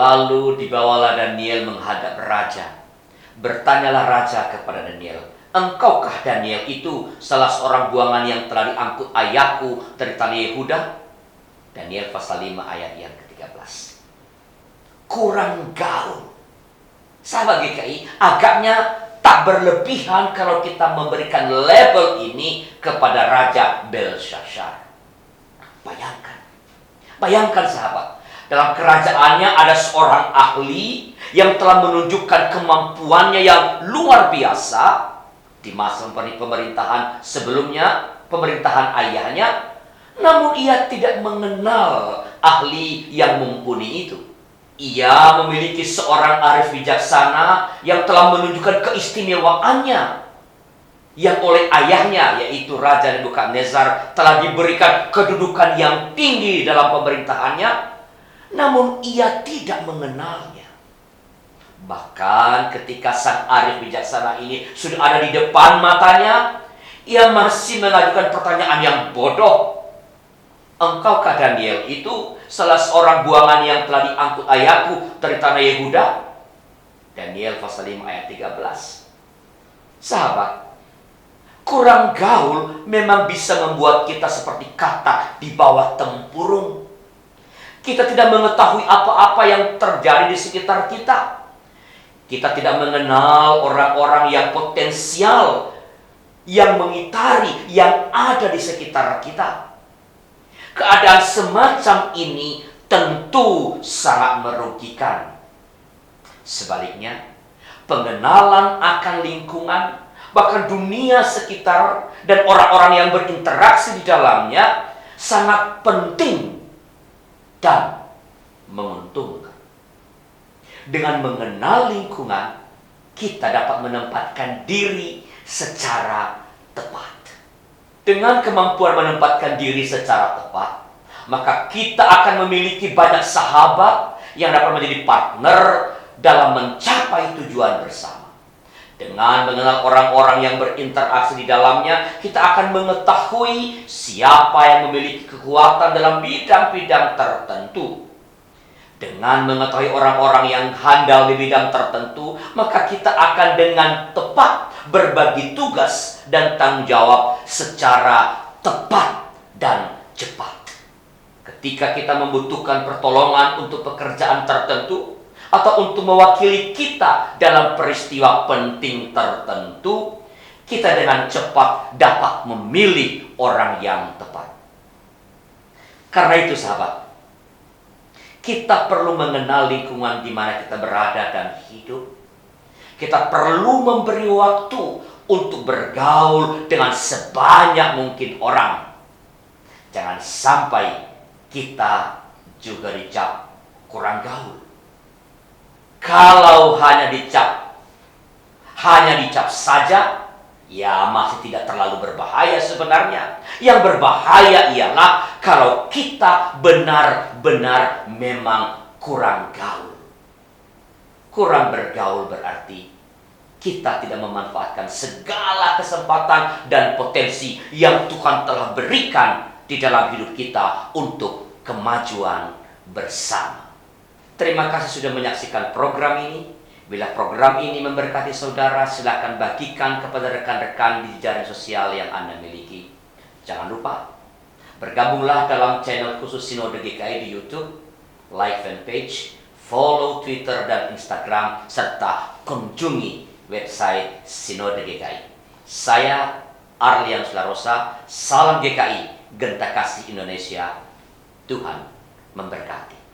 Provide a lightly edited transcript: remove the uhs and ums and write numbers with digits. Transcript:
Lalu dibawalah Daniel menghadap raja. Bertanyalah raja kepada Daniel, "Engkaukah Daniel itu salah seorang buangan yang telah diangkut ayahku dari tanah Yehuda?" Daniel pasal 5 ayat yang ke-13. Kurang gaul. Sahabat GKI, agaknya tak berlebihan kalau kita memberikan label ini kepada Raja Belshazzar. Bayangkan sahabat, dalam kerajaannya ada seorang ahli yang telah menunjukkan kemampuannya yang luar biasa di masa pemerintahan sebelumnya, pemerintahan ayahnya. Namun ia tidak mengenal ahli yang mumpuni itu. Ia memiliki seorang arif bijaksana yang telah menunjukkan keistimewaannya, yang oleh ayahnya, yaitu Raja Nebukadnezar, telah diberikan kedudukan yang tinggi dalam pemerintahannya. Namun ia tidak mengenalnya. Bahkan ketika sang arif bijaksana ini sudah ada di depan matanya, ia masih mengajukan pertanyaan yang bodoh. "Engkaukah Daniel itu salah seorang buangan yang telah diangkut ayahku dari tanah Yehuda?" Daniel pasal 5 ayat 13. Sahabat, kurang gaul memang bisa membuat kita seperti katak di bawah tempurung. Kita tidak mengetahui apa-apa yang terjadi di sekitar kita. Kita tidak mengenal orang-orang yang potensial, yang mengitari, yang ada di sekitar kita. Keadaan semacam ini tentu sangat merugikan. Sebaliknya, pengenalan akan lingkungan, bahkan dunia sekitar, dan orang-orang yang berinteraksi di dalamnya sangat penting dan menguntungkan. Dengan mengenal lingkungan, kita dapat menempatkan diri secara tepat. Dengan kemampuan menempatkan diri secara tepat, maka kita akan memiliki banyak sahabat yang dapat menjadi partner dalam mencapai tujuan bersama. Dengan mengenal orang-orang yang berinteraksi di dalamnya, kita akan mengetahui siapa yang memiliki kekuatan dalam bidang-bidang tertentu. Dengan mengetahui orang-orang yang handal di bidang tertentu, maka kita akan dengan tepat berbagi tugas dan tanggung jawab secara tepat dan cepat. Ketika kita membutuhkan pertolongan untuk pekerjaan tertentu, atau untuk mewakili kita dalam peristiwa penting tertentu, kita dengan cepat dapat memilih orang yang tepat. Karena itu sahabat, kita perlu mengenal lingkungan di mana kita berada dan hidup. Kita perlu memberi waktu untuk bergaul dengan sebanyak mungkin orang. Jangan sampai kita juga dicap kurang gaul. Kalau hanya dicap saja, ya masih tidak terlalu berbahaya sebenarnya. Yang berbahaya ialah kalau kita benar-benar memang kurang gaul. Kurang bergaul berarti kita tidak memanfaatkan segala kesempatan dan potensi yang Tuhan telah berikan di dalam hidup kita untuk kemajuan bersama. Terima kasih sudah menyaksikan program ini. Bila program ini memberkati saudara, silakan bagikan kepada rekan-rekan di jaring sosial yang Anda miliki. Jangan lupa, bergabunglah dalam channel khusus Sinode GKI di YouTube, like fanpage, follow Twitter dan Instagram, serta kunjungi website Sinode GKI. Saya Arlian Sularosa, salam GKI, Genta Kasih Indonesia. Tuhan memberkati.